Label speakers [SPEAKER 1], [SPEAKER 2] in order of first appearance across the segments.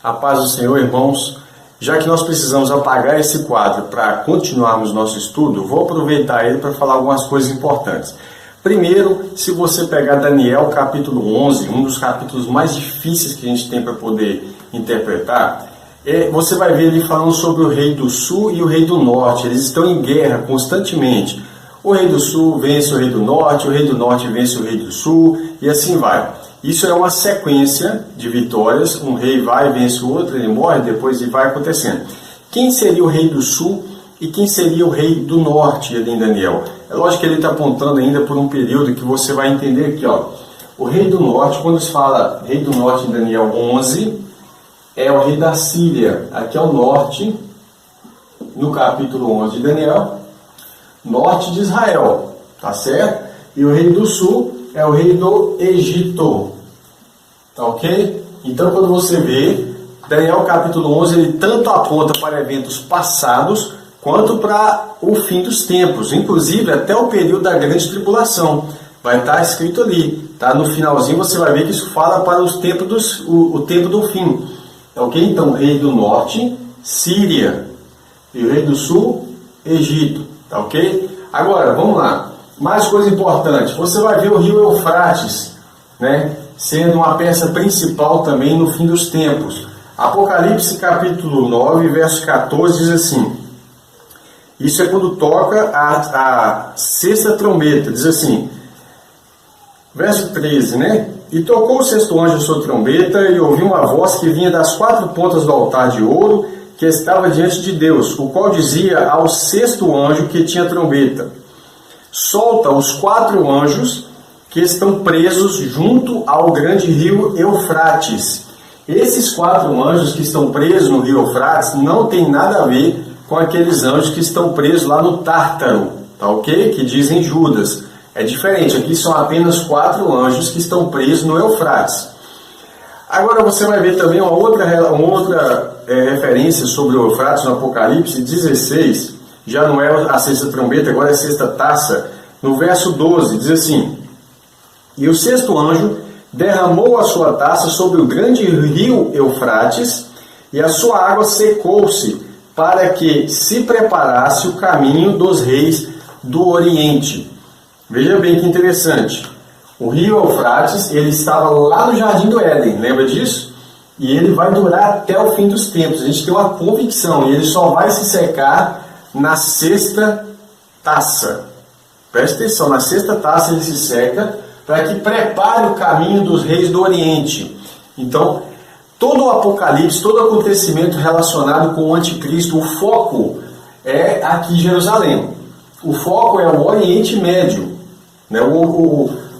[SPEAKER 1] A paz do Senhor, irmãos. Já que nós precisamos apagar esse quadro para continuarmos nosso estudo, vou aproveitar ele para falar algumas coisas importantes. Primeiro, se você pegar Daniel capítulo 11, um dos capítulos mais difíceis que a gente tem para poder interpretar, você vai ver ele falando sobre o rei do sul e o rei do norte. Eles estão em guerra constantemente. O rei do sul vence o rei do norte vence o rei do sul, e assim vai. Isso é uma sequência de vitórias, um rei vai, vence o outro, ele morre, depois ele vai acontecendo. Quem seria o rei do sul e quem seria o rei do norte ali em Daniel? É lógico que ele está apontando ainda por um período que você vai entender aqui, ó. O rei do norte, quando se fala rei do norte em Daniel 11, é o rei da Síria. Aqui é o norte, no capítulo 11 de Daniel, norte de Israel, tá certo? E o rei do sul é o rei do Egito, tá ok? Então quando você vê, Daniel capítulo 11, ele tanto aponta para eventos passados, quanto para o fim dos tempos, inclusive até o período da grande tribulação, vai estar escrito ali, tá? No finalzinho você vai ver que isso fala para os tempos o tempo do fim, tá ok? Então o rei do norte, Síria, e o rei do sul, Egito, tá ok? Agora, vamos lá. Mais coisa importante, você vai ver o rio Eufrates, né, sendo uma peça principal também no fim dos tempos. Apocalipse capítulo 9, verso 14 diz assim, isso é quando toca a sexta trombeta, diz assim, verso 13, né, e tocou o sexto anjo a sua trombeta e ouviu uma voz que vinha das quatro pontas do altar de ouro que estava diante de Deus, o qual dizia ao sexto anjo que tinha trombeta, solta os quatro anjos que estão presos junto ao grande rio Eufrates. Esses quatro anjos que estão presos no rio Eufrates não tem nada a ver com aqueles anjos que estão presos lá no Tártaro, tá ok? Que dizem Judas. É diferente, aqui são apenas quatro anjos que estão presos no Eufrates. Agora você vai ver também uma outra referência sobre o Eufrates no Apocalipse 16, já não é a sexta trombeta, agora é a sexta taça, no verso 12, diz assim, e o sexto anjo derramou a sua taça sobre o grande rio Eufrates, e a sua água secou-se, para que se preparasse o caminho dos reis do Oriente. Veja bem que interessante, o rio Eufrates, ele estava lá no Jardim do Éden, lembra disso? E ele vai durar até o fim dos tempos, a gente tem uma convicção, e ele só vai se secar na sexta taça. Preste atenção, na sexta taça ele se seca para que prepare o caminho dos reis do Oriente. Então, todo o Apocalipse, todo acontecimento relacionado com o Anticristo, o foco é aqui em Jerusalém. O foco é o Oriente Médio, né?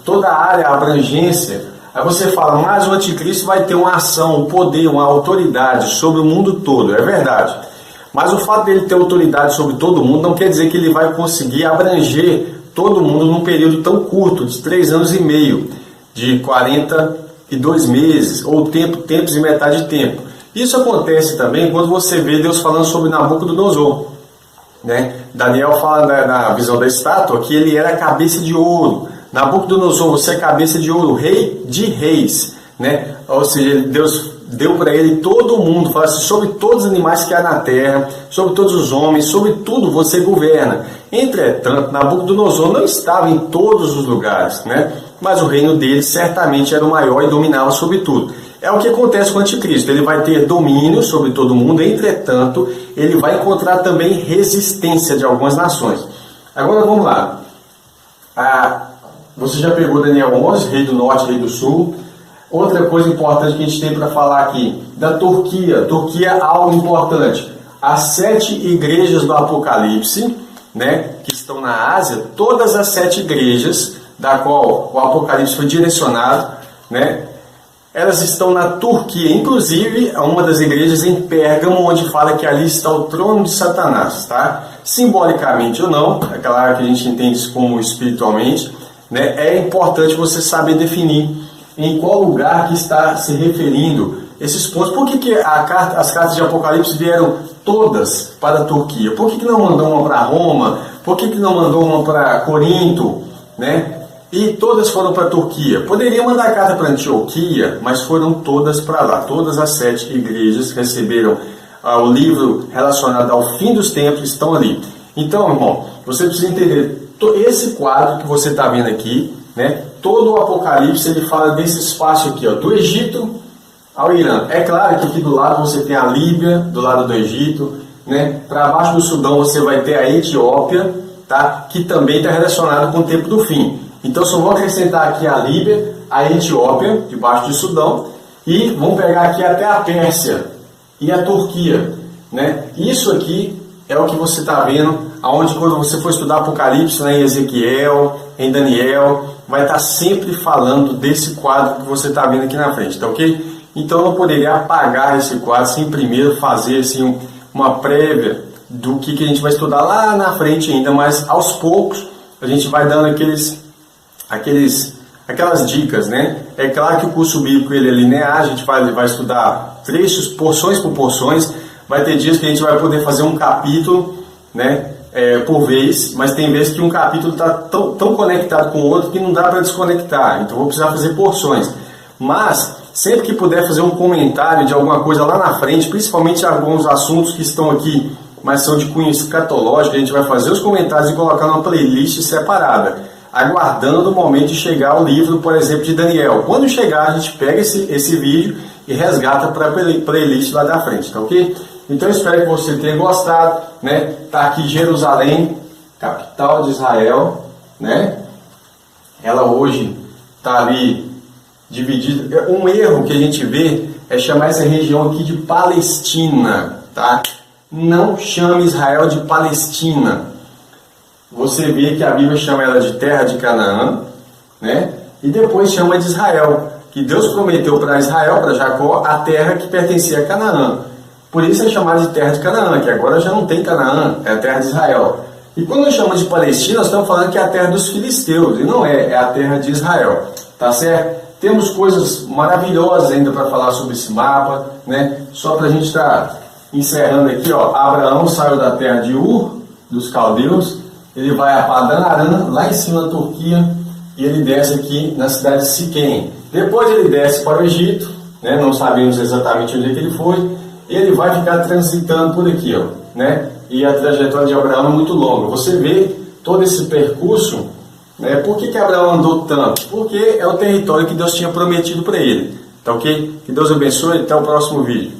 [SPEAKER 1] Toda a área, a abrangência. Aí você fala, mas o Anticristo vai ter uma ação, um poder, uma autoridade sobre o mundo todo. É verdade. Mas o fato dele ter autoridade sobre todo mundo não quer dizer que ele vai conseguir abranger todo mundo num período tão curto, de 3 anos e meio, de 42 meses, ou tempos e metade de tempo. Isso acontece também quando você vê Deus falando sobre Nabucodonosor, né? Daniel fala na visão da estátua que ele era cabeça de ouro. Nabucodonosor, você é cabeça de ouro, rei de reis, né? Ou seja, Deus deu para ele todo o mundo, fala assim, sobre todos os animais que há na terra, sobre todos os homens, sobre tudo você governa. Entretanto, Nabucodonosor não estava em todos os lugares, né? Mas o reino dele certamente era o maior e dominava sobre tudo. É o que acontece com o Anticristo, ele vai ter domínio sobre todo mundo, entretanto, ele vai encontrar também resistência de algumas nações. Agora vamos lá. Você já pegou Daniel 11, rei do norte, rei do sul. Outra coisa importante que a gente tem para falar aqui, da Turquia. Turquia é algo importante. As 7 igrejas do Apocalipse, né, que estão na Ásia, todas as 7 igrejas da qual o Apocalipse foi direcionado, né, elas estão na Turquia. Inclusive, uma das igrejas em Pérgamo, onde fala que ali está o trono de Satanás. Tá? Simbolicamente ou não, é claro que a gente entende isso como espiritualmente, né, é importante você saber definir em qual lugar que está se referindo esses pontos. Por que as cartas de Apocalipse vieram todas para a Turquia? Por que não mandou uma para Roma? Por que não mandou uma para Corinto? Né? E todas foram para a Turquia. Poderia mandar carta para Antioquia, mas foram todas para lá. Todas as 7 igrejas receberam o livro relacionado ao fim dos tempos, estão ali. Então, irmão, você precisa entender, esse quadro que você está vendo aqui, né, todo o Apocalipse, ele fala desse espaço aqui, ó, do Egito ao Irã. É claro que aqui do lado você tem a Líbia, do lado do Egito, né, para baixo do Sudão você vai ter a Etiópia, tá, que também está relacionado com o tempo do fim. Então só vou acrescentar aqui a Líbia, a Etiópia, debaixo do Sudão, e vamos pegar aqui até a Pérsia e a Turquia, né? Isso aqui é o que você está vendo, aonde quando você for estudar Apocalipse, né, em Ezequiel, em Daniel, vai estar sempre falando desse quadro que você está vendo aqui na frente, tá ok? Então eu não poderia apagar esse quadro sem primeiro fazer assim, uma prévia do que a gente vai estudar lá na frente ainda, mas aos poucos a gente vai dando aquelas dicas, né? É claro que o curso bíblico ele é linear, a gente vai estudar trechos, porções por porções, vai ter dias que a gente vai poder fazer um capítulo, né, por vez, mas tem vezes que um capítulo está tão conectado com o outro que não dá para desconectar, então vou precisar fazer porções. Mas, sempre que puder fazer um comentário de alguma coisa lá na frente, principalmente alguns assuntos que estão aqui, mas são de cunho escatológico, a gente vai fazer os comentários e colocar numa playlist separada, aguardando o momento de chegar o livro, por exemplo, de Daniel. Quando chegar, a gente pega esse vídeo e resgata para a playlist lá da frente, tá ok? Então eu espero que você tenha gostado, né? Tá aqui Jerusalém, capital de Israel, né? Ela hoje está ali dividida. Um erro que a gente vê é chamar essa região aqui de Palestina, tá? Não chame Israel de Palestina. Você vê que a Bíblia chama ela de terra de Canaã, né? E depois chama de Israel, que Deus prometeu para Israel, para Jacó, a terra que pertencia a Canaã. Por isso é chamada de terra de Canaã, que agora já não tem Canaã, é a terra de Israel. E quando nós chamamos de Palestina, nós estamos falando que é a terra dos filisteus, e não é a terra de Israel, tá certo? Temos coisas maravilhosas ainda para falar sobre esse mapa, né? Só para a gente estar encerrando aqui, ó, Abraão saiu da terra de Ur, dos caldeus, ele vai a Padan Aram, lá em cima da Turquia, e ele desce aqui na cidade de Siquém. Depois ele desce para o Egito, né? Não sabemos exatamente onde é que ele foi, e ele vai ficar transitando por aqui, ó, né? E a trajetória de Abraão é muito longa. Você vê todo esse percurso, né? Por que Abraão andou tanto? Porque é o território que Deus tinha prometido para ele, tá ok? Que Deus abençoe, até o próximo vídeo.